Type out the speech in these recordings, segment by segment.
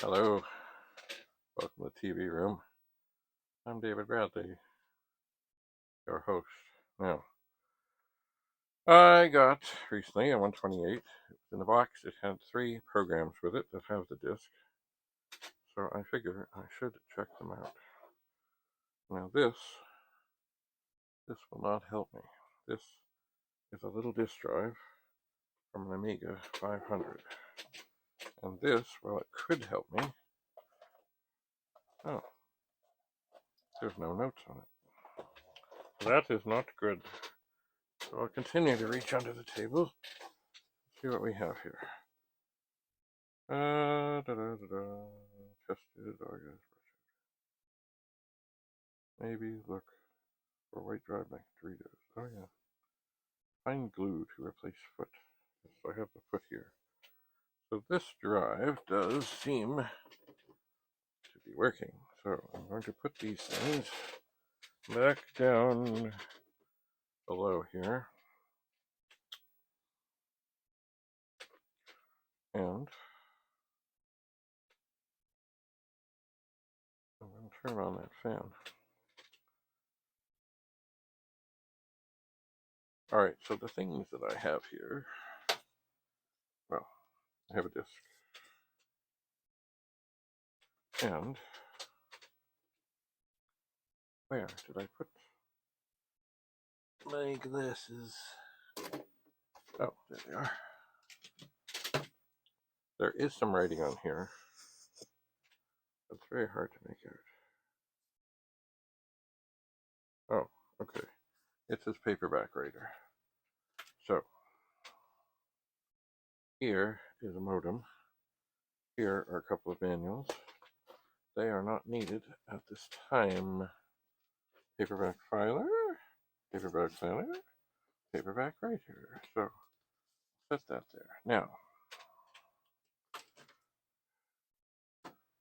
Hello, welcome to the TV room. I'm David Bradley, your host. Now, I got recently a 128. It was in the box. It had 3 programs with it that have the disc, so I figure I should check them out. Now this will not help me. This is a little disk drive from an Amiga 500, and this, well, it could help me. Oh, there's no notes on it. That is not good. So I'll continue to reach under the table. See what we have here. Tested August. Maybe look for white drive mac Doritos. Oh yeah. Find glue to replace foot. So I have the foot here. So this drive does seem to be working. So I'm going to put these things back down below here. And I'm going to turn on that fan. Alright, so the things that I have here, well, I have a disc. And where did I put my glasses? Oh, there they are. There is some writing on here. It's very hard to make out. Oh, okay. It says paperback writer. So, here is a modem. Here are a couple of manuals. They are not needed at this time. Paperback filer, paperback filer, paperback writer. So, set that there. Now,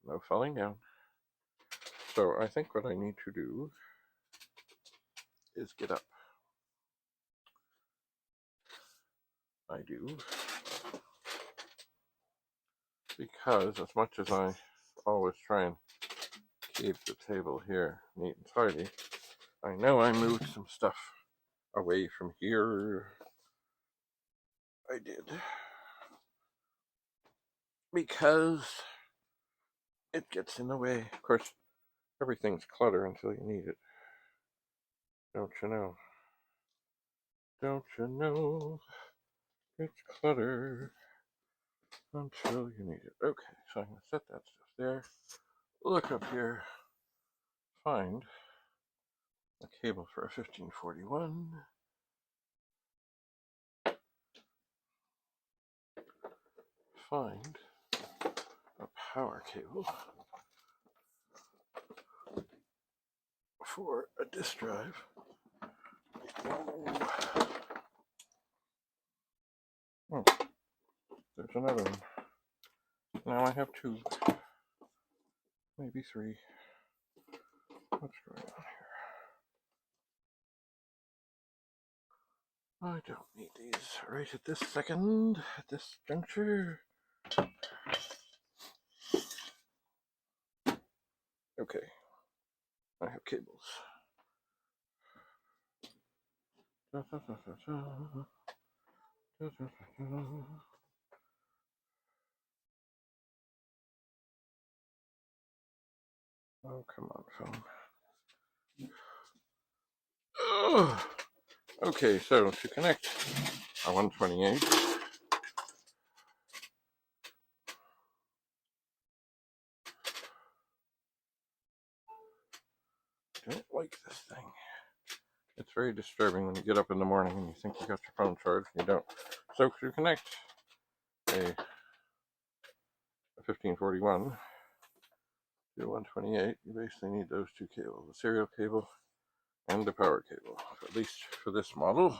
no falling down. So, I think what I need to do is get up. I do. Because as much as I always try and keep the table here neat and tidy, I know I moved some stuff away from here. I did. Because it gets in the way. Of course, everything's clutter until you need it. Don't you know? Don't you know? It's clutter until you need it. Okay, so I'm going to set that stuff there. Look up here. Find a cable for a 1541. Find a power cable for a disk drive. Oh, there's another one. Now I have 2, maybe 3. What's going on here? I don't need these right at this second, at this juncture. Okay, I have cables. Oh, come on, phone. Oh. Okay, so to connect a 128, I don't like this thing. It's very disturbing when you get up in the morning and you think you got your phone charged and you don't. So to connect a 1541 to 128, you basically need those 2 cables, the serial cable and the power cable. At least for this model,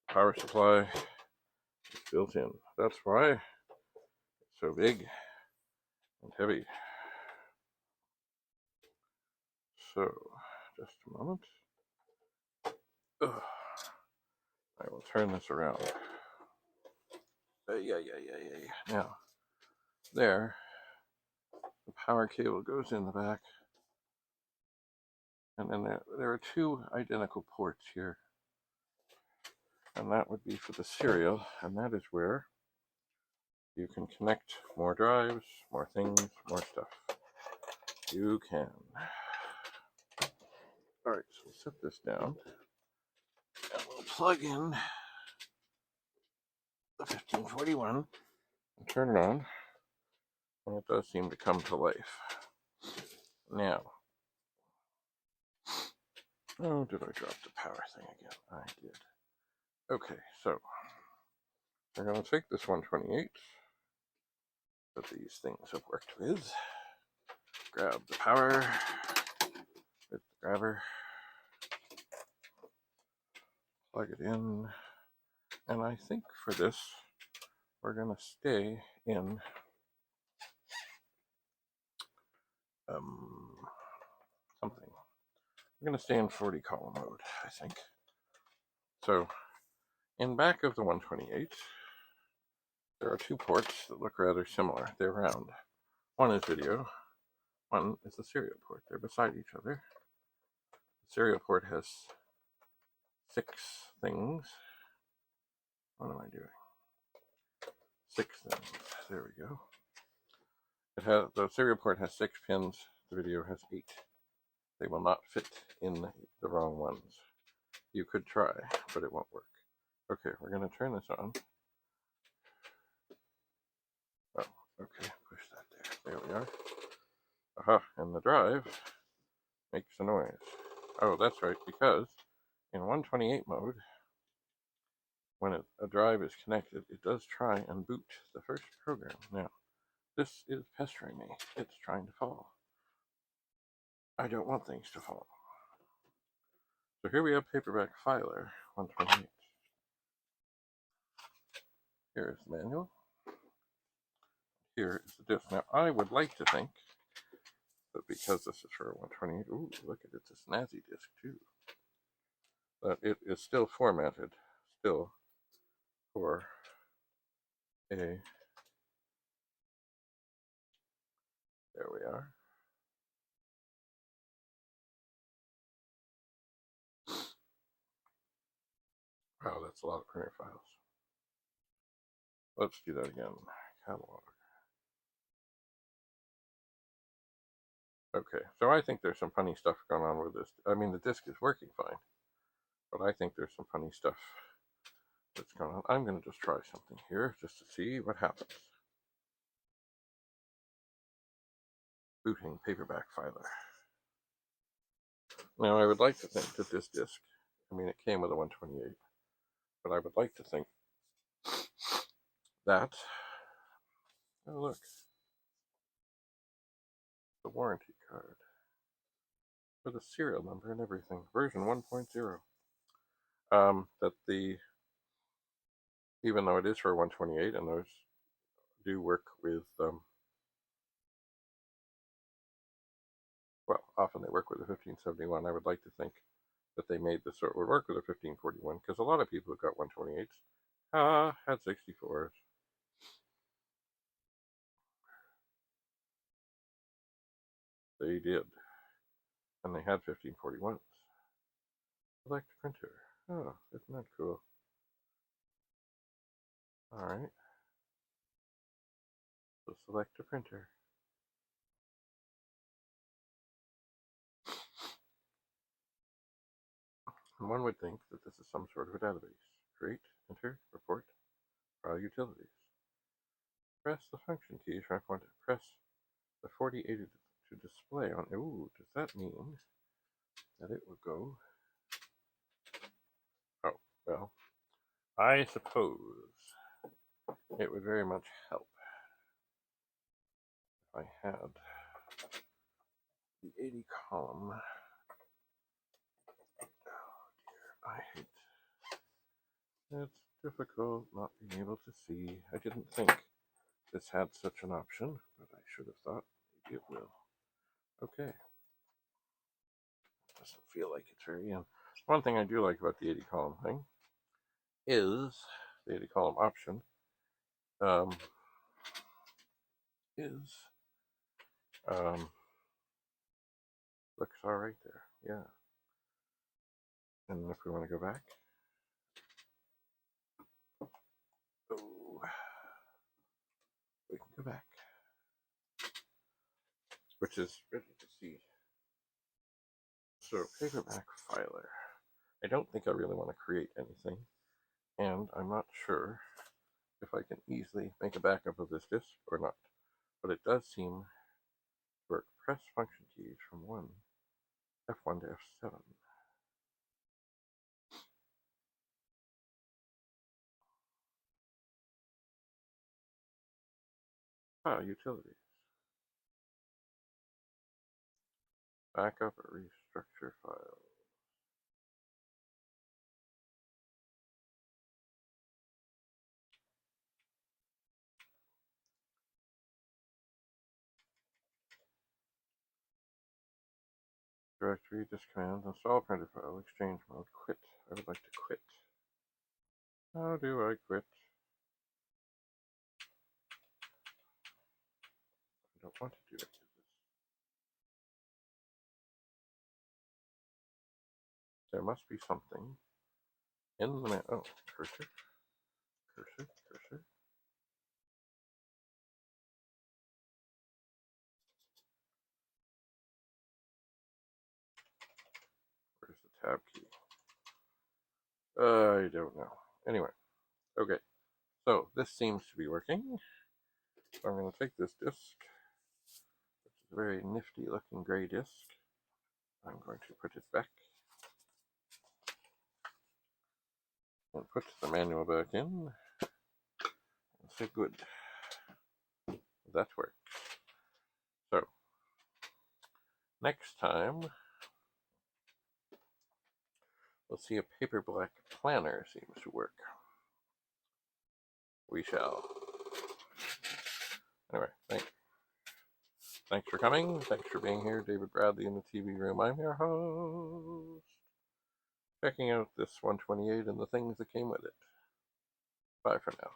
power supply is built in. That's why it's so big and heavy. So, just a moment. Ugh. I will turn this around. Yeah. Now, there power cable goes in the back. And then there are two identical ports here. And that would be for the serial, and that is where you can connect more drives, more things, more stuff. You can. All right, so we'll set this down, and we'll plug in the 1541 and turn it on, and it does seem to come to life. Now, oh, did I drop the power thing again? I did. Okay, so we're going to take this 128 that these things have worked with, grab the power with the grabber, plug it in, and I think for this we're going to stay in something. We're going to stay in 40 column mode, I think. So in back of the 128, there are two ports that look rather similar. They're round. One is video, one is the serial port. They're beside each other. The serial port has 6 things. What am I doing? 6 things. There we go. The serial port has 6 pins. The video has 8. They will not fit in the wrong ones. You could try, but it won't work. Okay, we're going to turn this on. Oh, okay, push that there. There we are. Aha, and the drive makes a noise. Oh, that's right, because in 128 mode, when a drive is connected, it does try and boot the first program. Now, this is pestering me. It's trying to fall. I don't want things to fall. So here we have Paperback Filer 128. Here is the manual. Here is the disc. Now, I would like to think that because this is for a 128, ooh, look at it, it's a snazzy disc too, that it is still formatted, still for a, there we are. Wow, that's a lot of printer files. Let's do that again. Catalog. Okay, so I think there's some funny stuff going on with this. I mean, the disc is working fine, but I think there's some funny stuff that's going on. I'm going to just try something here just to see what happens. Booting Paperback Filer. Now, I would like to think that this disc, I mean, it came with a 128, but I would like to think that, oh look, the warranty card with a serial number and everything, version 1.0. That even though it is for 128, and those do work with, well, often they work with a 1571. I would like to think that they made this so it would work with a 1541, because a lot of people who got 128s had 64s. They did. And they had 1541s. Select printer. Oh, isn't that cool? Alright. So select a printer. And one would think that this is some sort of a database. Create, enter, report, file utilities. Press the function key if I want to press the 4080 to display on. Ooh, does that mean that it will go? Oh, well, I suppose it would very much help if I had the 80 column. Oh dear, I hate. It's difficult not being able to see. I didn't think this had such an option, but I should have thought maybe it will. Okay. Doesn't feel like it's very in. One thing I do like about the 80 column thing is the 80 column option is Looks all right there, yeah. And if we want to go back, oh, we can go back, which is ready to see. So paperback filer. I don't think I really want to create anything, and I'm not sure if I can easily make a backup of this disk or not, but it does seem to work. Press function keys from F1 to F7. File utilities. Backup or restructure files. Directory, disk command, install printer file, exchange mode, quit. I would like to quit. How do I quit? I don't want to do it. There must be something in the man. Oh, cursor, cursor, cursor. Where's the tab key? I don't know. Anyway, okay. So this seems to be working. So I'm going to take this disk, which is a very nifty looking gray disk. I'm going to put it back and put the manual back in and say good. That worked. So next time we'll see a paperback planner seems to work. We shall. Anyway, thanks for coming. Thanks for being here. David Bradley in the TV room. I'm your host. Checking out this 128 and the things that came with it. Bye for now.